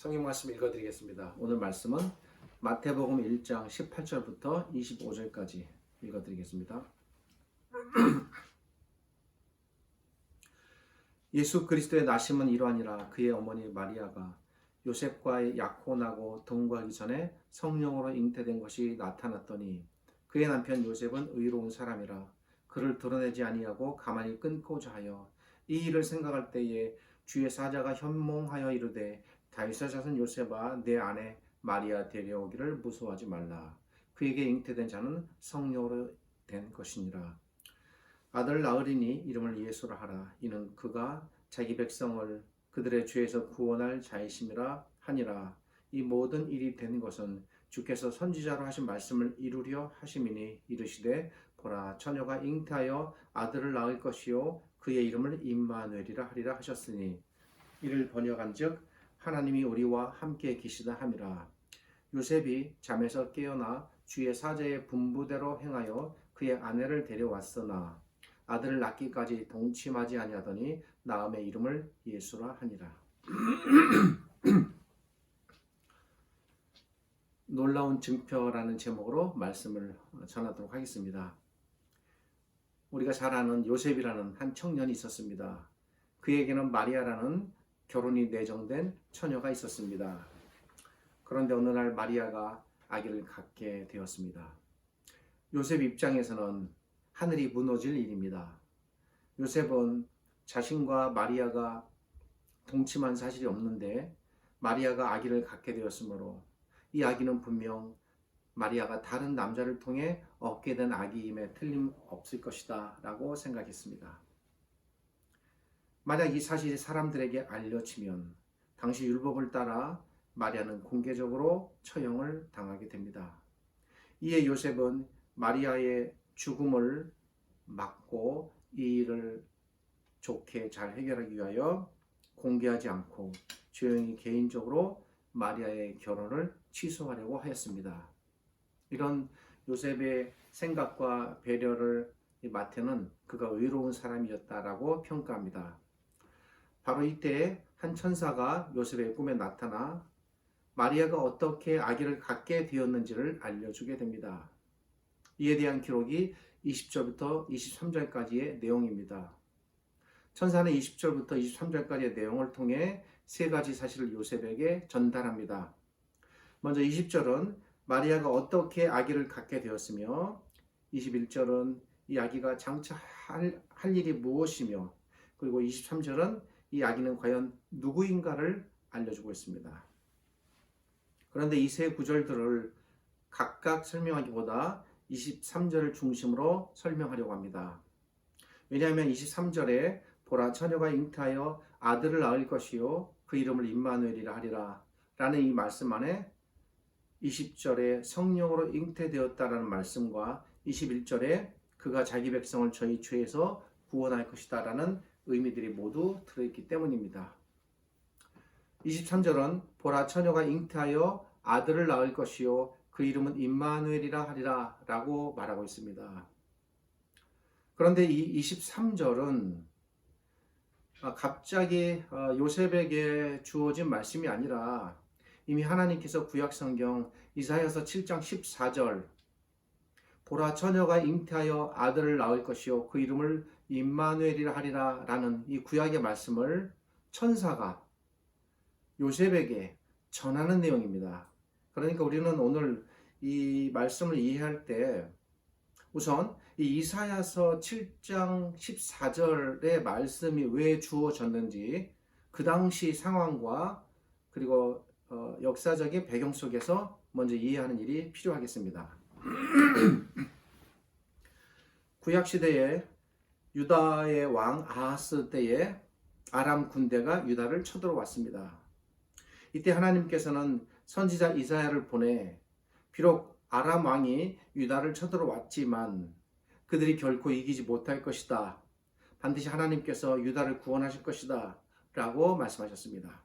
성경 말씀 읽어드리겠습니다. 오늘 말씀은 마태복음 1장 18절부터 25절까지 읽어드리겠습니다. 예수 그리스도의 나심은 이러하니라. 그의 어머니 마리아가 요셉과 약혼하고 동거하기 전에 성령으로 잉태된 것이 나타났더니 그의 남편 요셉은 의로운 사람이라 그를 드러내지 아니하고 가만히 끊고자 하여 이 일을 생각할 때에 주의 사자가 현몽하여 이르되 다윗의 자손 요셉아 내 아내 마리아 데려오기를 무서워하지 말라. 그에게 잉태된 자는 성령으로 된 것이니라. 아들 낳으리니 이름을 예수라 하라. 이는 그가 자기 백성을 그들의 죄에서 구원할 자이심이라 하니라. 이 모든 일이 된 것은 주께서 선지자로 하신 말씀을 이루려 하심이니 이르시되 보라 처녀가 잉태하여 아들을 낳을 것이요 그의 이름을 임마누엘이라 하리라 하셨으니 이를 번역한즉 하나님이 우리와 함께 계시다 함이라. 요셉이 잠에서 깨어나 주의 사자의 분부대로 행하여 그의 아내를 데려왔으나 아들을 낳기까지 동침하지 아니하더니 낳음의 이름을 예수라 하니라. 놀라운 증표라는 제목으로 말씀을 전하도록 하겠습니다. 우리가 잘 아는 요셉이라는 한 청년이 있었습니다. 그에게는 마리아라는 결혼이 내정된 처녀가 있었습니다. 그런데 어느 날 마리아가 아기를 갖게 되었습니다. 요셉 입장에서는 하늘이 무너질 일입니다. 요셉은 자신과 마리아가 동침한 사실이 없는데 마리아가 아기를 갖게 되었으므로 이 아기는 분명 마리아가 다른 남자를 통해 얻게 된 아기임에 틀림없을 것이다 라고 생각했습니다. 만약 이 사실이 사람들에게 알려지면 당시 율법을 따라 마리아는 공개적으로 처형을 당하게 됩니다. 이에 요셉은 마리아의 죽음을 막고 이 일을 좋게 잘 해결하기 위하여 공개하지 않고 조용히 개인적으로 마리아의 결혼을 취소하려고 하였습니다. 이런 요셉의 생각과 배려를 마태는 그가 의로운 사람이었다라고 평가합니다. 바로 이때 한 천사가 요셉의 꿈에 나타나 마리아가 어떻게 아기를 갖게 되었는지를 알려주게 됩니다. 이에 대한 기록이 20절부터 23절까지의 내용입니다. 천사는 20절부터 23절까지의 내용을 통해 세 가지 사실을 요셉에게 전달합니다. 먼저 20절은 마리아가 어떻게 아기를 갖게 되었으며 21절은 이 아기가 장차 할 일이 무엇이며 그리고 23절은 이 아기는 과연 누구인가를 알려주고 있습니다. 그런데 이 세 구절들을 각각 설명하기보다 23절을 중심으로 설명하려고 합니다. 왜냐하면 23절에 보라 처녀가 잉태하여 아들을 낳을 것이요 그 이름을 임마누엘이라 하리라 라는 이 말씀 안에 20절에 성령으로 잉태되었다라는 말씀과 21절에 그가 자기 백성을 저희 죄에서 구원할 것이다 라는 의미들이 모두 들어있기 때문입니다. 23절은 보라 처녀가 잉태하여 아들을 낳을 것이요 그 이름은 임마누엘이라 하리라 라고 말하고 있습니다. 그런데 이 23절은 갑자기 요셉에게 주어진 말씀이 아니라 이미 하나님께서 구약성경 이사야서 7장 14절 보라 처녀가 잉태하여 아들을 낳을 것이요 그 이름을 임마누엘이라 하리라 라는 이 구약의 말씀을 천사가 요셉에게 전하는 내용입니다. 그러니까 우리는 오늘 이 말씀을 이해할 때 우선 이 이사야서 7장 14절의 말씀이 왜 주어졌는지 그 당시 상황과 그리고 역사적인 배경 속에서 먼저 이해하는 일이 필요하겠습니다. 구약시대에 유다의 왕 아하스 때에 아람 군대가 유다를 쳐들어왔습니다. 이때 하나님께서는 선지자 이사야를 보내 비록 아람 왕이 유다를 쳐들어왔지만 그들이 결코 이기지 못할 것이다. 반드시 하나님께서 유다를 구원하실 것이다 라고 말씀하셨습니다.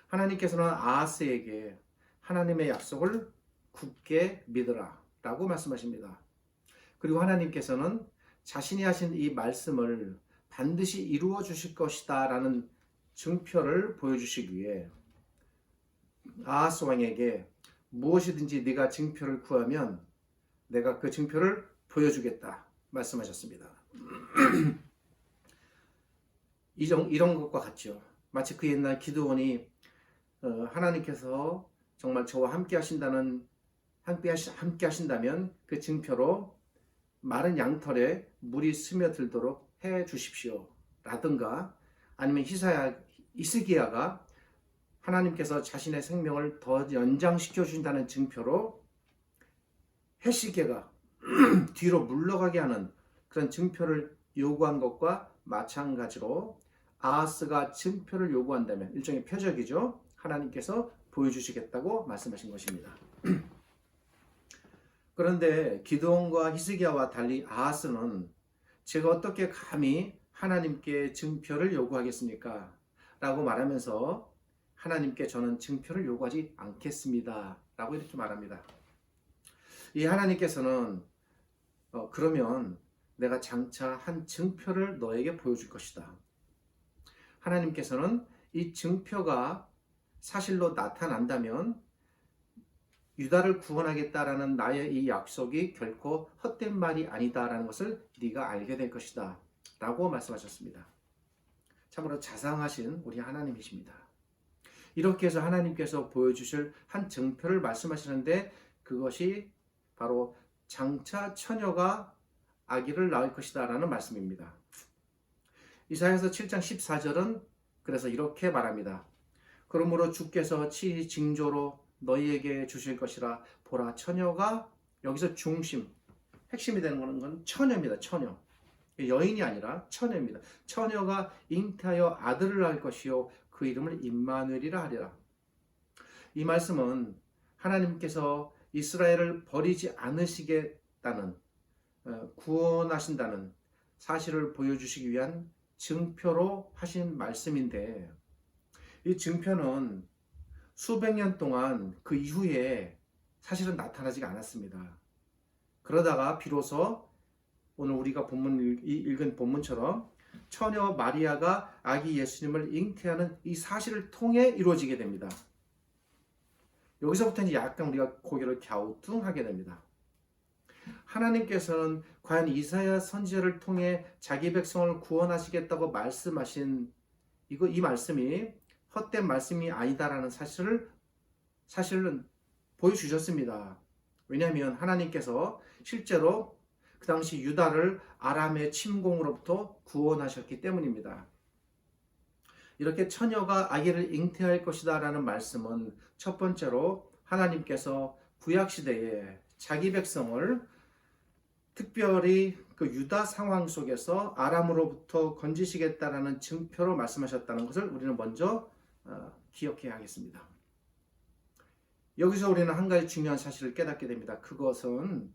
하나님께서는 아하스에게 하나님의 약속을 굳게 믿으라 라고 말씀하십니다. 그리고 하나님께서는 자신이 하신 이 말씀을 반드시 이루어 주실 것이다 라는 증표를 보여주시기 위해 아하스 왕에게 무엇이든지 네가 증표를 구하면 내가 그 증표를 보여주겠다 말씀하셨습니다. 이런 것과 같죠. 마치 그 옛날 기드온이 하나님께서 정말 저와 함께 하신다면 그 증표로 마른 양털에 물이 스며들도록 해 주십시오 라든가, 아니면 이스기야가 하나님께서 자신의 생명을 더 연장시켜 주신다는 증표로 햇시계가 뒤로 물러가게 하는 그런 증표를 요구한 것과 마찬가지로 아하스가 증표를 요구한다면, 일종의 표적이죠, 하나님께서 보여주시겠다고 말씀하신 것입니다. 그런데 기드온과 히스기야와 달리 아하스는 제가 어떻게 감히 하나님께 증표를 요구하겠습니까? 라고 말하면서 하나님께 저는 증표를 요구하지 않겠습니다 라고 이렇게 말합니다. 이 하나님께서는 그러면 내가 장차 한 증표를 너에게 보여줄 것이다. 하나님께서는 이 증표가 사실로 나타난다면 유다를 구원하겠다라는 나의 이 약속이 결코 헛된 말이 아니다라는 것을 네가 알게 될 것이다 라고 말씀하셨습니다. 참으로 자상하신 우리 하나님이십니다. 이렇게 해서 하나님께서 보여주실 한 증표를 말씀하시는데, 그것이 바로 장차 처녀가 아기를 낳을 것이다 라는 말씀입니다. 이사야서 7장 14절은 그래서 이렇게 말합니다. 그러므로 주께서 친히 징조로 너희에게 주실 것이라. 보라, 처녀가, 여기서 핵심이 되는 건 처녀입니다. 처녀. 여인이 아니라 처녀입니다. 처녀가 잉태하여 아들을 낳을 것이요 그 이름을 임마누엘이라 하리라. 이 말씀은 하나님께서 이스라엘을 버리지 않으시겠다는, 구원하신다는 사실을 보여주시기 위한 증표로 하신 말씀인데, 이 증표는 수백 년 동안 그 이후에 사실은 나타나지가 않았습니다. 그러다가 비로소 오늘 우리가 읽은 본문처럼 처녀 마리아가 아기 예수님을 잉태하는 이 사실을 통해 이루어지게 됩니다. 여기서부터 이제 약간 우리가 고개를 갸우뚱하게 됩니다. 하나님께서는 과연 이사야 선지자를 통해 자기 백성을 구원하시겠다고 말씀하신 이 말씀이 헛된 말씀이 아니다라는 사실은 보여주셨습니다. 왜냐하면 하나님께서 실제로 그 당시 유다를 아람의 침공으로부터 구원하셨기 때문입니다. 이렇게 처녀가 아기를 잉태할 것이다 라는 말씀은 첫 번째로 하나님께서 구약시대에 자기 백성을 특별히 그 유다 상황 속에서 아람으로부터 건지시겠다라는 증표로 말씀하셨다는 것을 우리는 먼저 기억해야 하겠습니다. 여기서 우리는 한 가지 중요한 사실을 깨닫게 됩니다. 그것은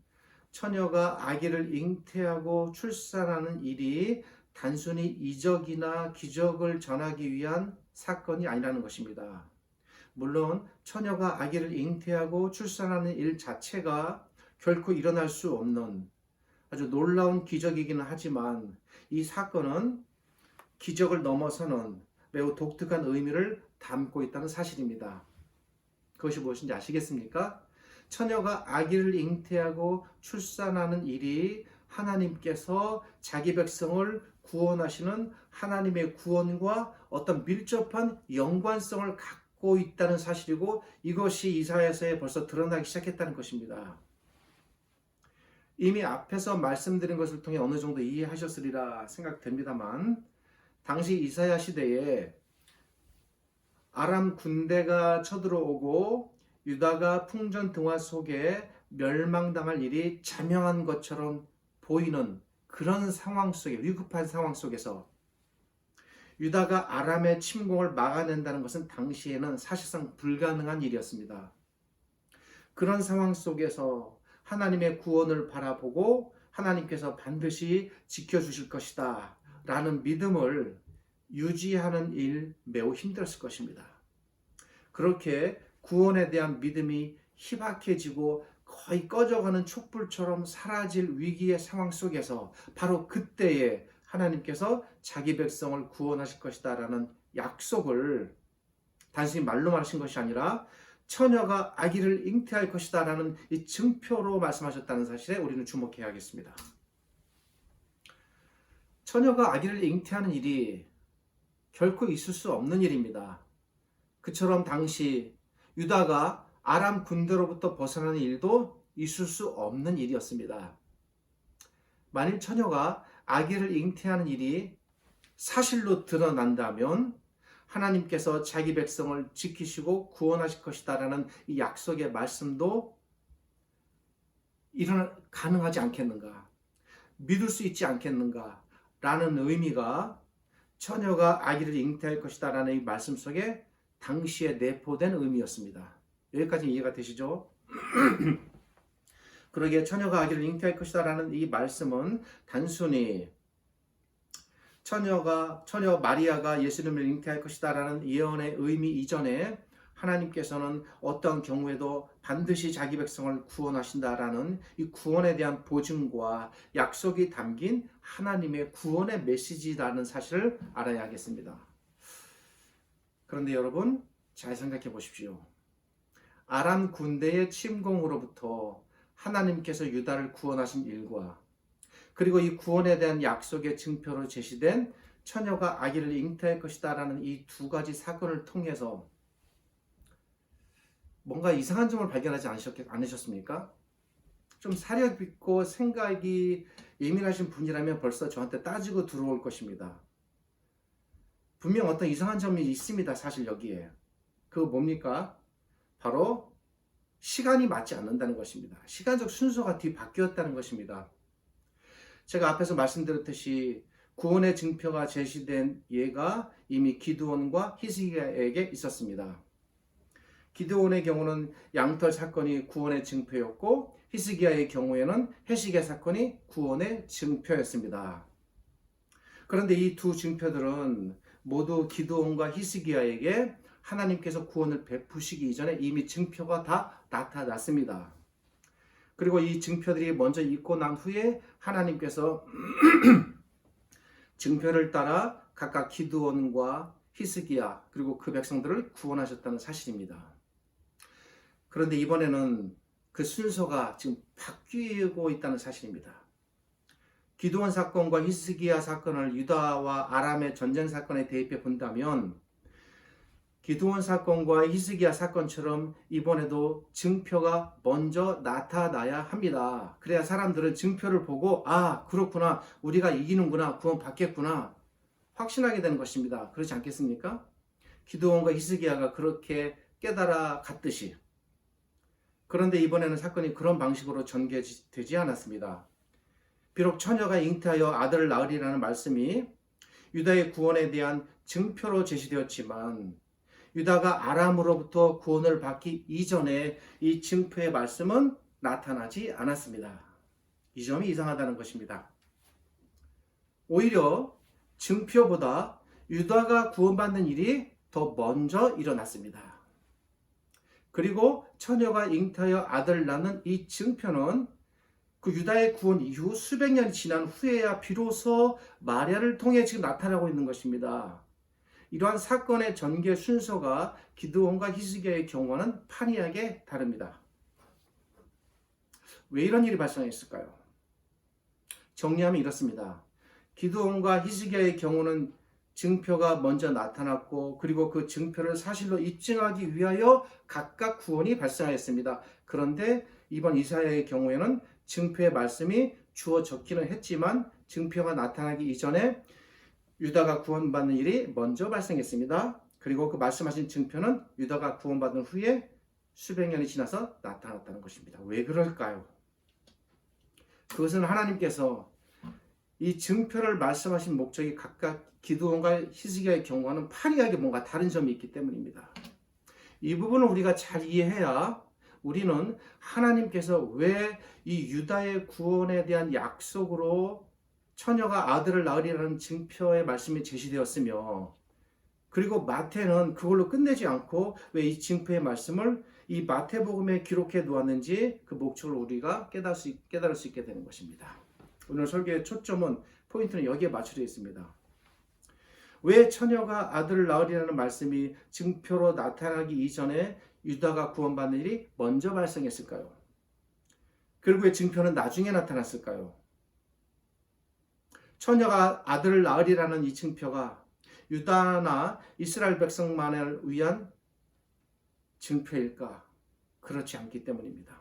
처녀가 아기를 잉태하고 출산하는 일이 단순히 이적이나 기적을 전하기 위한 사건이 아니라는 것입니다. 물론 처녀가 아기를 잉태하고 출산하는 일 자체가 결코 일어날 수 없는 아주 놀라운 기적이기는 하지만, 이 사건은 기적을 넘어서는 매우 독특한 의미를 담고 있다는 사실입니다. 그것이 무엇인지 아시겠습니까? 처녀가 아기를 잉태하고 출산하는 일이 하나님께서 자기 백성을 구원하시는 하나님의 구원과 어떤 밀접한 연관성을 갖고 있다는 사실이고, 이것이 이사야서에 벌써 드러나기 시작했다는 것입니다. 이미 앞에서 말씀드린 것을 통해 어느 정도 이해하셨으리라 생각됩니다만, 당시 이사야 시대에 아람 군대가 쳐들어오고 유다가 풍전등화 속에 멸망당할 일이 자명한 것처럼 보이는 그런 상황 속에, 위급한 상황 속에서 유다가 아람의 침공을 막아낸다는 것은 당시에는 사실상 불가능한 일이었습니다. 그런 상황 속에서 하나님의 구원을 바라보고 하나님께서 반드시 지켜주실 것이다 라는 믿음을 유지하는 일 매우 힘들었을 것입니다. 그렇게 구원에 대한 믿음이 희박해지고 거의 꺼져가는 촛불처럼 사라질 위기의 상황 속에서 바로 그때에 하나님께서 자기 백성을 구원하실 것이다 라는 약속을 단순히 말로만 하신 것이 아니라 처녀가 아기를 잉태할 것이다 라는 이 증표로 말씀하셨다는 사실에 우리는 주목해야겠습니다. 처녀가 아기를 잉태하는 일이 결코 있을 수 없는 일입니다. 그처럼 당시 유다가 아람 군대로부터 벗어나는 일도 있을 수 없는 일이었습니다. 만일 처녀가 아기를 잉태하는 일이 사실로 드러난다면 하나님께서 자기 백성을 지키시고 구원하실 것이다라는 이 약속의 말씀도 가능하지 않겠는가? 믿을 수 있지 않겠는가? 라는 의미가 처녀가 아기를 잉태할 것이다라는 이 말씀 속에 당시에 내포된 의미였습니다. 여기까지 이해가 되시죠? 그러기에 처녀가 아기를 잉태할 것이다라는 이 말씀은 단순히 처녀 마리아가 예수님을 잉태할 것이다라는 예언의 의미 이전에 하나님께서는 어떤 경우에도 반드시 자기 백성을 구원하신다라는 이 구원에 대한 보증과 약속이 담긴 하나님의 구원의 메시지라는 사실을 알아야 하겠습니다. 그런데 여러분 잘 생각해 보십시오. 아람 군대의 침공으로부터 하나님께서 유다를 구원하신 일과 그리고 이 구원에 대한 약속의 증표로 제시된 처녀가 아기를 잉태할 것이다 라는 이 두 가지 사건을 통해서 뭔가 이상한 점을 발견하지 않으셨습니까? 좀 사려 깊고 생각이 예민하신 분이라면 벌써 저한테 따지고 들어올 것입니다. 분명 어떤 이상한 점이 있습니다. 사실 여기에. 그거 뭡니까? 바로 시간이 맞지 않는다는 것입니다. 시간적 순서가 뒤바뀌었다는 것입니다. 제가 앞에서 말씀드렸듯이 구원의 증표가 제시된 예가 이미 기드온과 히스기야에게 있었습니다. 기드온의 경우는 양털 사건이 구원의 증표였고 히스기야의 경우에는 해시계 사건이 구원의 증표였습니다. 그런데 이 두 증표들은 모두 기드온과 히스기야에게 하나님께서 구원을 베푸시기 이전에 이미 증표가 다 나타났습니다. 그리고 이 증표들이 먼저 있고 난 후에 하나님께서 증표를 따라 각각 기드온과 히스기야 그리고 그 백성들을 구원하셨다는 사실입니다. 그런데 이번에는 그 순서가 지금 바뀌고 있다는 사실입니다. 기드온 사건과 히스기야 사건을 유다와 아람의 전쟁 사건에 대입해 본다면 기드온 사건과 히스기야 사건처럼 이번에도 증표가 먼저 나타나야 합니다. 그래야 사람들은 증표를 보고 아 그렇구나 우리가 이기는구나 구원 받겠구나 확신하게 되는 것입니다. 그렇지 않겠습니까? 기드온과 히스기야가 그렇게 깨달아 갔듯이. 그런데 이번에는 사건이 그런 방식으로 전개되지 않았습니다. 비록 처녀가 잉태하여 아들을 낳으리라는 말씀이 유다의 구원에 대한 증표로 제시되었지만 유다가 아람으로부터 구원을 받기 이전에 이 증표의 말씀은 나타나지 않았습니다. 이 점이 이상하다는 것입니다. 오히려 증표보다 유다가 구원받는 일이 더 먼저 일어났습니다. 그리고 처녀가 잉태하여 아들을 낳는 이 증표는 그 유다의 구원 이후 수백 년이 지난 후에야 비로소 마리아를 통해 지금 나타나고 있는 것입니다. 이러한 사건의 전개 순서가 기드온과 히스기야의 경우와는 판이하게 다릅니다. 왜 이런 일이 발생했을까요? 정리하면 이렇습니다. 기드온과 히스기야의 경우는 증표가 먼저 나타났고 그리고 그 증표를 사실로 입증하기 위하여 각각 구원이 발생하였습니다. 그런데 이번 이사야의 경우에는 증표의 말씀이 주어졌기는 했지만 증표가 나타나기 이전에 유다가 구원받는 일이 먼저 발생했습니다. 그리고 그 말씀하신 증표는 유다가 구원받은 후에 수백 년이 지나서 나타났다는 것입니다. 왜 그럴까요? 그것은 하나님께서 이 증표를 말씀하신 목적이 각각 기드온과 히스기야의 경우와는 판이하게 뭔가 다른 점이 있기 때문입니다. 이 부분을 우리가 잘 이해해야 우리는 하나님께서 왜 이 유다의 구원에 대한 약속으로 처녀가 아들을 낳으리라는 증표의 말씀이 제시되었으며 그리고 마태는 그걸로 끝내지 않고 왜 이 증표의 말씀을 이 마태복음에 기록해 놓았는지 그 목적을 우리가 깨달을 수 있게 되는 것입니다. 오늘 설교의 초점은 포인트는 여기에 맞춰져 있습니다. 왜 처녀가 아들을 낳으리라는 말씀이 증표로 나타나기 이전에 유다가 구원받는 일이 먼저 발생했을까요? 그리고 왜 증표는 나중에 나타났을까요? 처녀가 아들을 낳으리라는 이 증표가 유다나 이스라엘 백성만을 위한 증표일까? 그렇지 않기 때문입니다.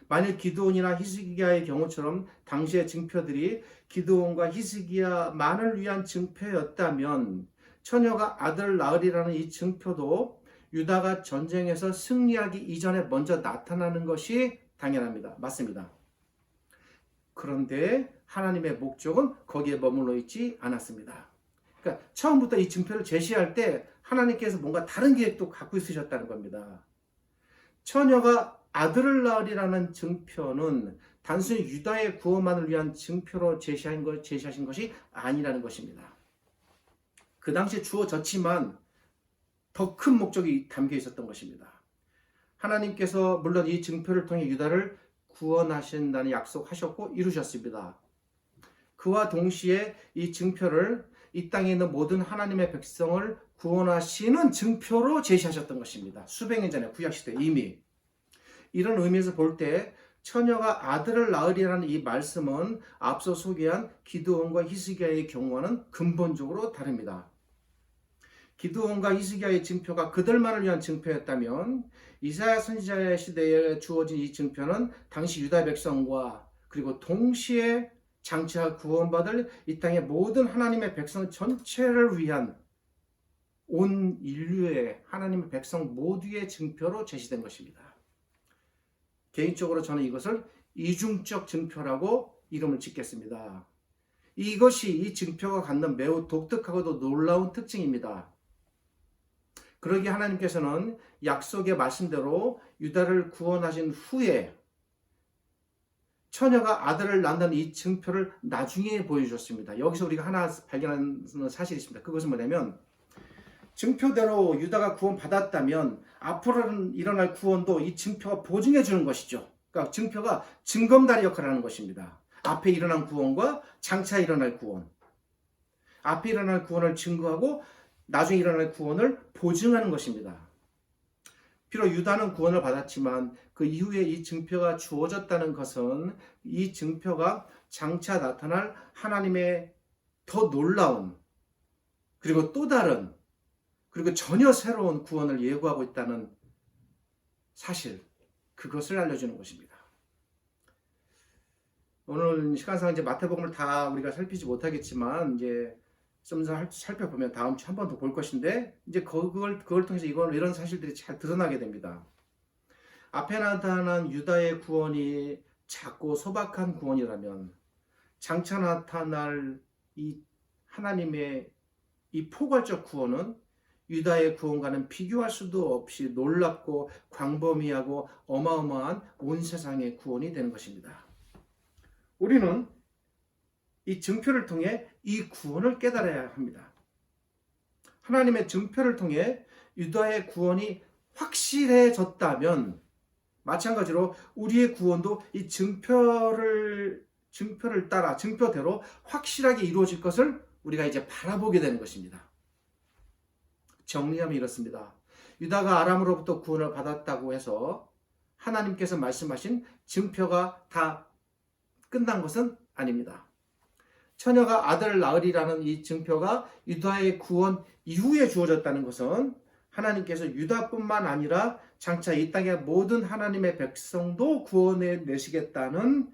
만일 기드온이나 히스기야의 경우처럼 당시의 증표들이 기드온과 히스기야만을 위한 증표였다면 처녀가 아들을 낳으리라는 이 증표도 유다가 전쟁에서 승리하기 이전에 먼저 나타나는 것이 당연합니다. 맞습니다. 그런데 하나님의 목적은 거기에 머물러 있지 않았습니다. 그러니까 처음부터 이 증표를 제시할 때 하나님께서 뭔가 다른 계획도 갖고 있으셨다는 겁니다. 처녀가 아들을 낳으리라는 증표는 단순히 유다의 구원만을 위한 증표로 제시하신 것이 아니라는 것입니다. 그 당시에 주어졌지만 더 큰 목적이 담겨 있었던 것입니다. 하나님께서 물론 이 증표를 통해 유다를 구원하신다는 약속하셨고 이루셨습니다. 그와 동시에 이 증표를 이 땅에 있는 모든 하나님의 백성을 구원하시는 증표로 제시하셨던 것입니다. 수백 년 전에 구약시대 이미. 이런 의미에서 볼 때 처녀가 아들을 낳으리라는 이 말씀은 앞서 소개한 기드온과 히스기야의 경우와는 근본적으로 다릅니다. 기드온과 히스기야의 증표가 그들만을 위한 증표였다면 이사야 선지자의 시대에 주어진 이 증표는 당시 유다 백성과 그리고 동시에 장차 구원받을 이 땅의 모든 하나님의 백성 전체를 위한 온 인류의 하나님의 백성 모두의 증표로 제시된 것입니다. 개인적으로 저는 이것을 이중적 증표라고 이름을 짓겠습니다. 이것이 이 증표가 갖는 매우 독특하고도 놀라운 특징입니다. 그러기에 하나님께서는 약속의 말씀대로 유다를 구원하신 후에 처녀가 아들을 낳는다는 이 증표를 나중에 보여주셨습니다. 여기서 우리가 하나 발견하는 사실이 있습니다. 그것은 뭐냐면 증표대로 유다가 구원받았다면 앞으로 일어날 구원도 이 증표가 보증해 주는 것이죠. 그러니까 증표가 증검다리 역할을 하는 것입니다. 앞에 일어난 구원과 장차 일어날 구원. 앞에 일어날 구원을 증거하고 나중에 일어날 구원을 보증하는 것입니다. 비록 유다는 구원을 받았지만 그 이후에 이 증표가 주어졌다는 것은 이 증표가 장차 나타날 하나님의 더 놀라운 그리고 또 다른 그리고 전혀 새로운 구원을 예고하고 있다는 사실, 그것을 알려주는 것입니다. 오늘 시간상 이제 마태복음을 다 우리가 살피지 못하겠지만 이제 좀 더 살펴보면 다음 주 한 번 더 볼 것인데 이제 그걸 통해서 이런 사실들이 잘 드러나게 됩니다. 앞에 나타난 유다의 구원이 작고 소박한 구원이라면 장차 나타날 이 하나님의 이 포괄적 구원은 유다의 구원과는 비교할 수도 없이 놀랍고 광범위하고 어마어마한 온 세상의 구원이 되는 것입니다. 우리는 이 증표를 통해 이 구원을 깨달아야 합니다. 하나님의 증표를 통해 유다의 구원이 확실해졌다면 마찬가지로 우리의 구원도 이 증표를 따라 증표대로 확실하게 이루어질 것을 우리가 이제 바라보게 되는 것입니다. 정리하면 이렇습니다. 유다가 아람으로부터 구원을 받았다고 해서 하나님께서 말씀하신 증표가 다 끝난 것은 아닙니다. 처녀가 아들을 낳으리라는 이 증표가 유다의 구원 이후에 주어졌다는 것은 하나님께서 유다뿐만 아니라 장차 이 땅의 모든 하나님의 백성도 구원해 내시겠다는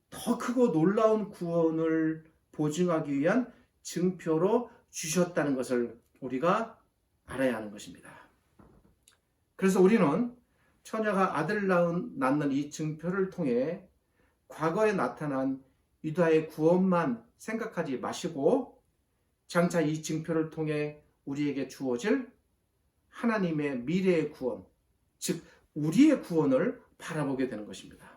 더 크고 놀라운 구원을 보증하기 위한 증표로 주셨다는 것을 우리가 알아야 하는 것입니다. 그래서 우리는 처녀가 아들을 낳는 이 증표를 통해 과거에 나타난 유다의 구원만 생각하지 마시고 장차 이 증표를 통해 우리에게 주어질 하나님의 미래의 구원, 즉 우리의 구원을 바라보게 되는 것입니다.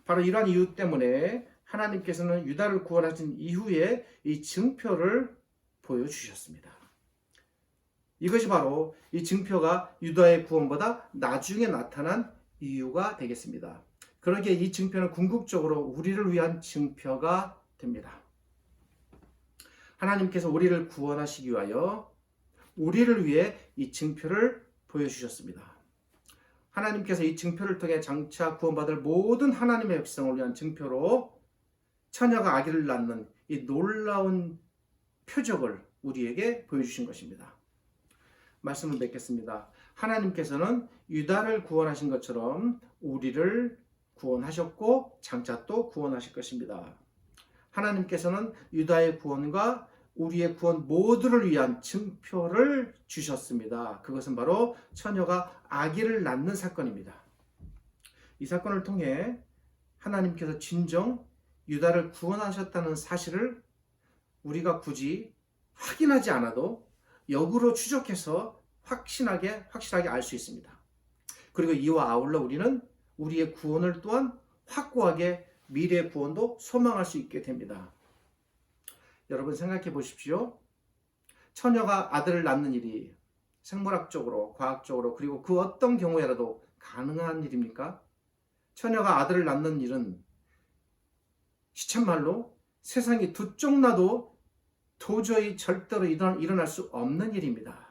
바로 이러한 이유 때문에 하나님께서는 유다를 구원하신 이후에 이 증표를 보여주셨습니다. 이것이 바로 이 증표가 유다의 구원보다 나중에 나타난 이유가 되겠습니다. 그러기에 이 증표는 궁극적으로 우리를 위한 증표가 됩니다. 하나님께서 우리를 구원하시기 위하여 우리를 위해 이 증표를 보여주셨습니다. 하나님께서 이 증표를 통해 장차 구원받을 모든 하나님의 백성을 위한 증표로 처녀가 아기를 낳는 이 놀라운 표적을 우리에게 보여주신 것입니다. 말씀을 맺겠습니다. 하나님께서는 유다를 구원하신 것처럼 우리를 구원하셨고 장차 또 구원하실 것입니다. 하나님께서는 유다의 구원과 우리의 구원 모두를 위한 증표를 주셨습니다. 그것은 바로 처녀가 아기를 낳는 사건입니다. 이 사건을 통해 하나님께서 진정 유다를 구원하셨다는 사실을 우리가 굳이 확인하지 않아도 역으로 추적해서 확실하게 알 수 있습니다. 그리고 이와 아울러 우리는 우리의 구원을 또한 확고하게 미래의 구원도 소망할 수 있게 됩니다. 여러분 생각해 보십시오. 처녀가 아들을 낳는 일이 생물학적으로, 과학적으로, 그리고 그 어떤 경우에라도 가능한 일입니까? 처녀가 아들을 낳는 일은 시쳇말로 세상이 두 쪽 나도 도저히 절대로 일어날 수 없는 일입니다.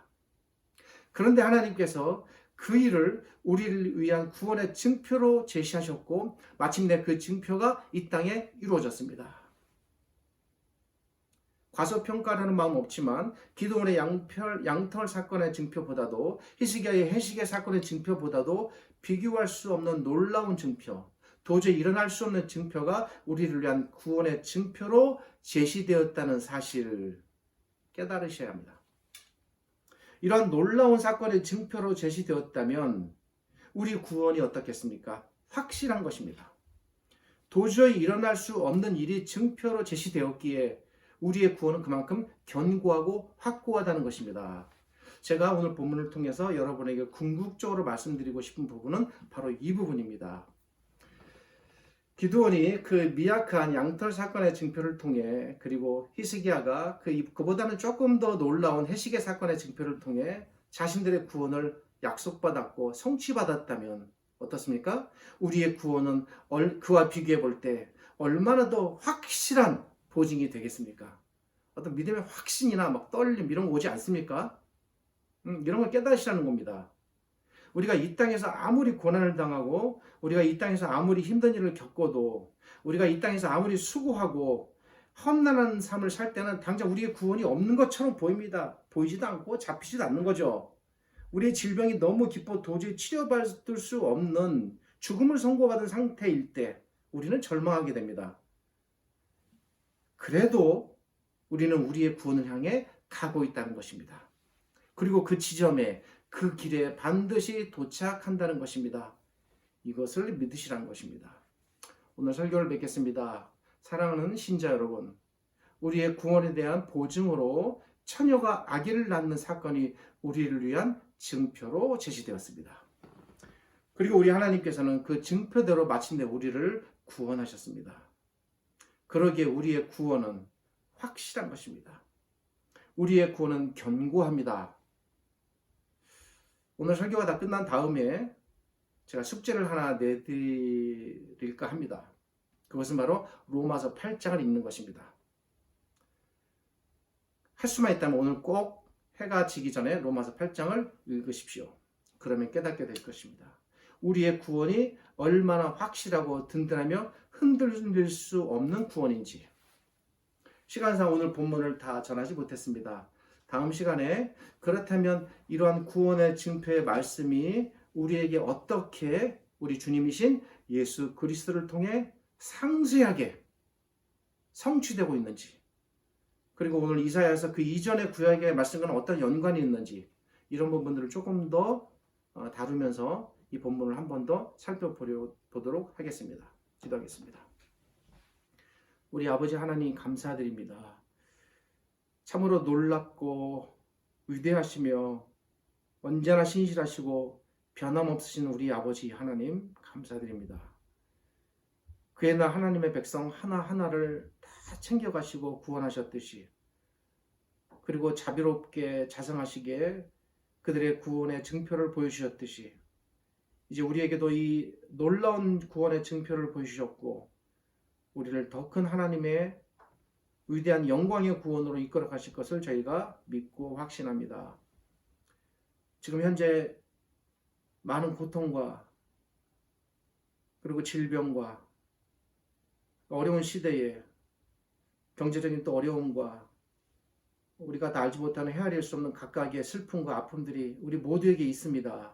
그런데 하나님께서 그 일을 우리를 위한 구원의 증표로 제시하셨고 마침내 그 증표가 이 땅에 이루어졌습니다. 과소평가하는 마음 없지만 기드온의 양털 사건의 증표보다도 히스기야의 해시계 사건의 증표보다도 비교할 수 없는 놀라운 증표, 도저히 일어날 수 없는 증표가 우리를 위한 구원의 증표로 제시되었다는 사실을 깨달으셔야 합니다. 이러한 놀라운 사건의 증표로 제시되었다면 우리 구원이 어떻겠습니까? 확실한 것입니다. 도저히 일어날 수 없는 일이 증표로 제시되었기에 우리의 구원은 그만큼 견고하고 확고하다는 것입니다. 제가 오늘 본문을 통해서 여러분에게 궁극적으로 말씀드리고 싶은 부분은 바로 이 부분입니다. 기드온이 그 미약한 양털 사건의 증표를 통해 그리고 히스기야가 그보다는 조금 더 놀라운 해시계 사건의 증표를 통해 자신들의 구원을 약속받았고 성취받았다면 어떻습니까? 우리의 구원은 그와 비교해 볼 때 얼마나 더 확실한 보증이 되겠습니까? 어떤 믿음의 확신이나 막 떨림 이런 거 오지 않습니까? 이런 걸 깨달으시라는 겁니다. 우리가 이 땅에서 아무리 고난을 당하고 우리가 이 땅에서 아무리 힘든 일을 겪어도 우리가 이 땅에서 아무리 수고하고 험난한 삶을 살 때는 당장 우리의 구원이 없는 것처럼 보입니다. 보이지도 않고 잡히지도 않는 거죠. 우리의 질병이 너무 깊어 도저히 치료받을 수 없는 죽음을 선고받은 상태일 때 우리는 절망하게 됩니다. 그래도 우리는 우리의 구원을 향해 가고 있다는 것입니다. 그리고 그 지점에 그 길에 반드시 도착한다는 것입니다. 이것을 믿으시라는 것입니다. 오늘 설교를 맺겠습니다. 사랑하는 신자 여러분, 우리의 구원에 대한 보증으로 처녀가 아기를 낳는 사건이 우리를 위한 증표로 제시되었습니다. 그리고 우리 하나님께서는 그 증표대로 마침내 우리를 구원하셨습니다. 그러기에 우리의 구원은 확실한 것입니다. 우리의 구원은 견고합니다. 오늘 설교가 다 끝난 다음에 제가 숙제를 하나 내드릴까 합니다. 그것은 바로 로마서 8장을 읽는 것입니다. 할 수만 있다면 오늘 꼭 해가 지기 전에 로마서 8장을 읽으십시오. 그러면 깨닫게 될 것입니다. 우리의 구원이 얼마나 확실하고 든든하며 흔들릴 수 없는 구원인지. 시간상 오늘 본문을 다 전하지 못했습니다. 다음 시간에 그렇다면 이러한 구원의 증표의 말씀이 우리에게 어떻게 우리 주님이신 예수 그리스도를 통해 상세하게 성취되고 있는지, 그리고 오늘 이사야에서 그 이전의 구약의 말씀과는 어떤 연관이 있는지 이런 부분들을 조금 더 다루면서 이 본문을 한 번 더 살펴보도록 하겠습니다. 기도하겠습니다. 우리 아버지 하나님 감사드립니다. 참으로 놀랍고 위대하시며 언제나 신실하시고 변함없으신 우리 아버지 하나님 감사드립니다. 그의 날 하나님의 백성 하나하나를 다 챙겨가시고 구원하셨듯이, 그리고 자비롭게 자성하시기에 그들의 구원의 증표를 보여주셨듯이 이제 우리에게도 이 놀라운 구원의 증표를 보여주셨고 우리를 더 큰 하나님의 위대한 영광의 구원으로 이끌어 가실 것을 저희가 믿고 확신합니다. 지금 현재 많은 고통과 그리고 질병과 어려운 시대에 경제적인 또 어려움과 우리가 다 알지 못하는 헤아릴 수 없는 각각의 슬픔과 아픔들이 우리 모두에게 있습니다.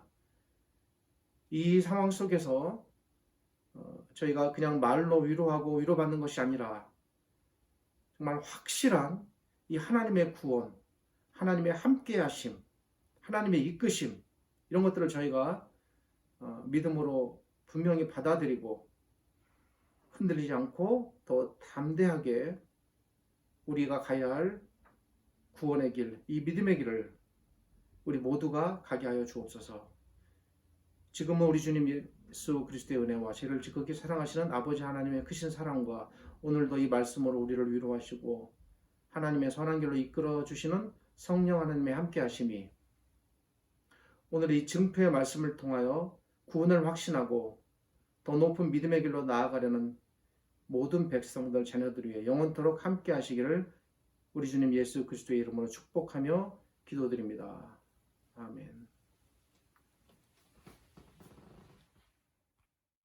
이 상황 속에서 저희가 그냥 말로 위로하고 위로받는 것이 아니라 정말 확실한 이 하나님의 구원, 하나님의 함께하심, 하나님의 이끄심 이런 것들을 저희가 믿음으로 분명히 받아들이고 흔들리지 않고 더 담대하게 우리가 가야 할 구원의 길, 이 믿음의 길을 우리 모두가 가게 하여 주옵소서. 지금은 우리 주님 예수 그리스도의 은혜와 저희를 지극히 사랑하시는 아버지 하나님의 크신 사랑과 오늘도 이 말씀으로 우리를 위로하시고 하나님의 선한 길로 이끌어 주시는 성령 하나님의 함께 하심이 오늘 이 증표의 말씀을 통하여 구원을 확신하고 더 높은 믿음의 길로 나아가려는 모든 백성들 자녀들 위해 영원토록 함께 하시기를 우리 주님 예수 그리스도의 이름으로 축복하며 기도드립니다. 아멘.